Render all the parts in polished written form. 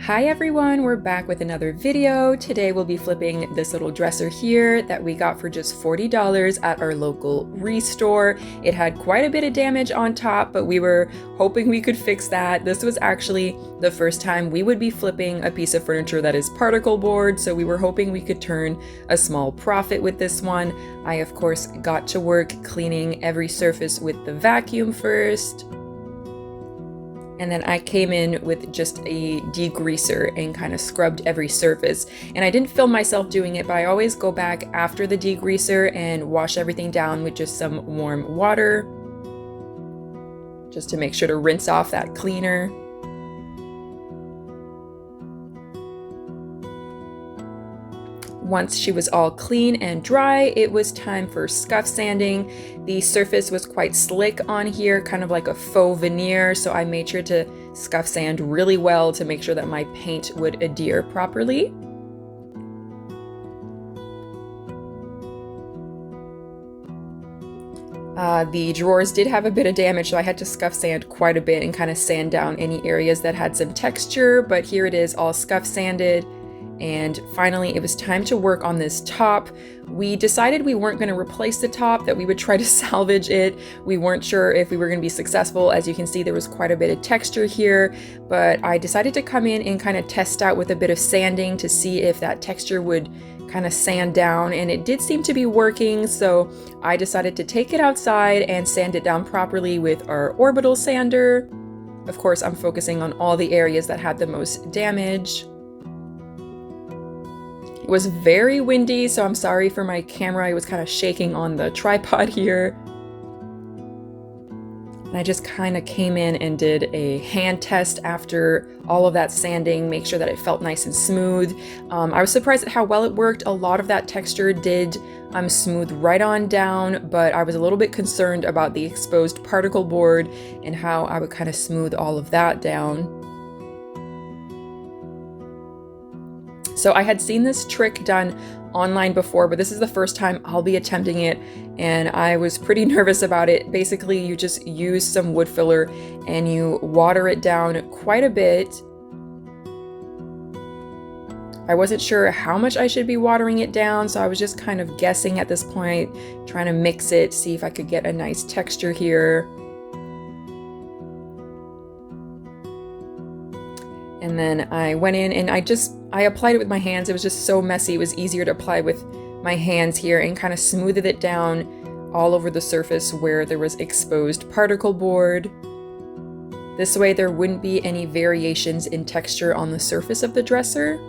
Hi everyone, we're back with another video. Today we'll be flipping this little dresser here that we got for just $40 at our local restore. It had quite a bit of damage on top, but we were hoping we could fix that. This was actually the first time we would be flipping a piece of furniture that is particle board, so we were hoping we could turn a small profit with this one. I of course got to work cleaning every surface with the vacuum first. And then I came in with just a degreaser and kind of scrubbed every surface. And I didn't film myself doing it, but I always go back after the degreaser and wash everything down with just some warm water, just to make sure to rinse off that cleaner. Once she was all clean and dry, it was time for scuff sanding. The surface was quite slick on here, kind of like a faux veneer, so I made sure to scuff sand really well to make sure that my paint would adhere properly. The drawers did have a bit of damage, so I had to scuff sand quite a bit and kind of sand down any areas that had some texture, but here it is all scuff sanded. And finally, it was time to work on this top. We decided we weren't going to replace the top, that we would try to salvage it. We weren't sure if we were going to be successful. As you can see, there was quite a bit of texture here, but I decided to come in and kind of test out with a bit of sanding to see if that texture would kind of sand down, and it did seem to be working. So I decided to take it outside and sand it down properly with our orbital sander. Of course, I'm focusing on all the areas that had the most damage. It was very windy, so I'm sorry for my camera. I was kind of shaking on the tripod here. And I just kind of came in and did a hand test after all of that sanding, make sure that it felt nice and smooth. I was surprised at how well it worked. A lot of that texture did smooth right on down, but I was a little bit concerned about the exposed particle board and how I would kind of smooth all of that down. So I had seen this trick done online before, but this is the first time I'll be attempting it, and I was pretty nervous about it. Basically, you just use some wood filler and you water it down quite a bit. I wasn't sure how much I should be watering it down, so I was just kind of guessing at this point, trying to mix it, see if I could get a nice texture here. And then I went in and I applied it with my hands. It was just so messy. It was easier to apply with my hands here and kind of smoothed it down all over the surface where there was exposed particle board. This way there wouldn't be any variations in texture on the surface of the dresser.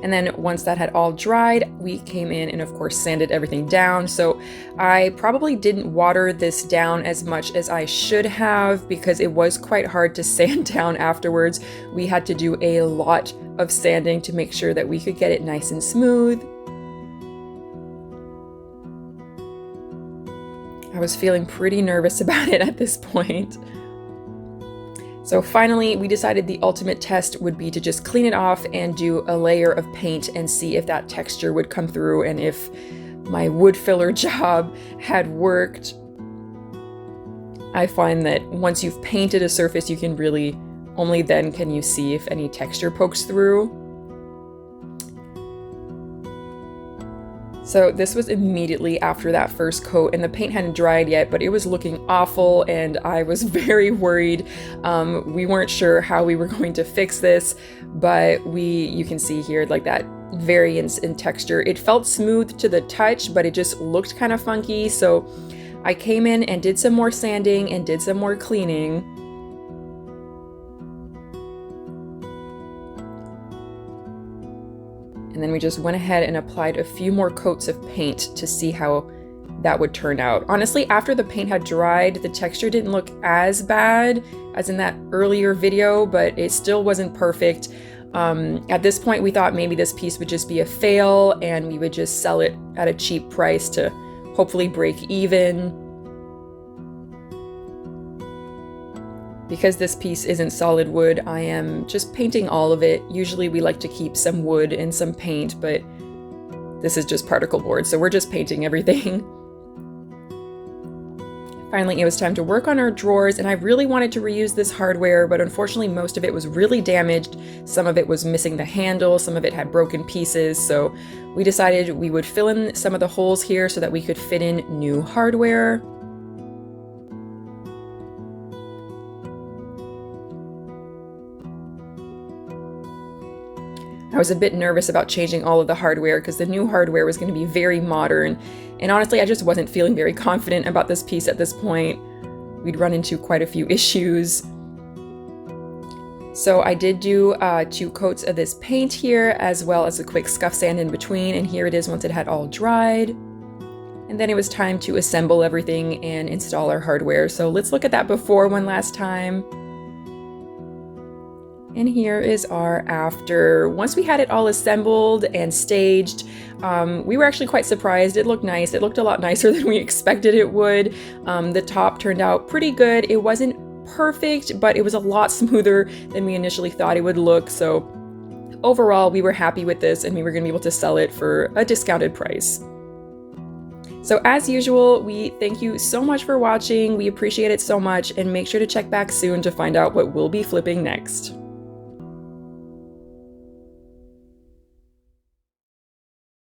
And then once that had all dried, we came in and of course sanded everything down. So I probably didn't water this down as much as I should have because it was quite hard to sand down afterwards. We had to do a lot of sanding to make sure that we could get it nice and smooth. I was feeling pretty nervous about it at this point. So finally, we decided the ultimate test would be to just clean it off and do a layer of paint and see if that texture would come through and if my wood filler job had worked. I find that once you've painted a surface, you can really, only then can you see if any texture pokes through. So this was immediately after that first coat, and the paint hadn't dried yet, but it was looking awful and I was very worried. We weren't sure how we were going to fix this, but you can see here like that variance in texture. It felt smooth to the touch, but it just looked kind of funky. So I came in and did some more sanding and did some more cleaning. And then we just went ahead and applied a few more coats of paint to see how that would turn out. Honestly, after the paint had dried, the texture didn't look as bad as in that earlier video, but it still wasn't perfect. At this point, we thought maybe this piece would just be a fail and we would just sell it at a cheap price to hopefully break even. Because this piece isn't solid wood, I am just painting all of it. Usually we like to keep some wood and some paint, but this is just particle board, so we're just painting everything. Finally, it was time to work on our drawers, and I really wanted to reuse this hardware, but unfortunately most of it was really damaged, Some of it was missing the handle, some of it had broken pieces, so we decided we would fill in some of the holes here so that we could fit in new hardware. I was a bit nervous about changing all of the hardware because the new hardware was going to be very modern, and honestly I just wasn't feeling very confident about this piece at this point. We'd run into quite a few issues. So I did do 2 coats of this paint here, as well as a quick scuff sand in between, and here it is once it had all dried. And then it was time to assemble everything and install our hardware. So let's look at that before one last time. And here is our after. Once we had it all assembled and staged, we were actually quite surprised. It looked nice. It looked a lot nicer than we expected it would. The top turned out pretty good. It wasn't perfect, but it was a lot smoother than we initially thought it would look. So overall, we were happy with this, and we were going to be able to sell it for a discounted price. So as usual, we thank you so much for watching. We appreciate it so much, and make sure to check back soon to find out what we'll be flipping next.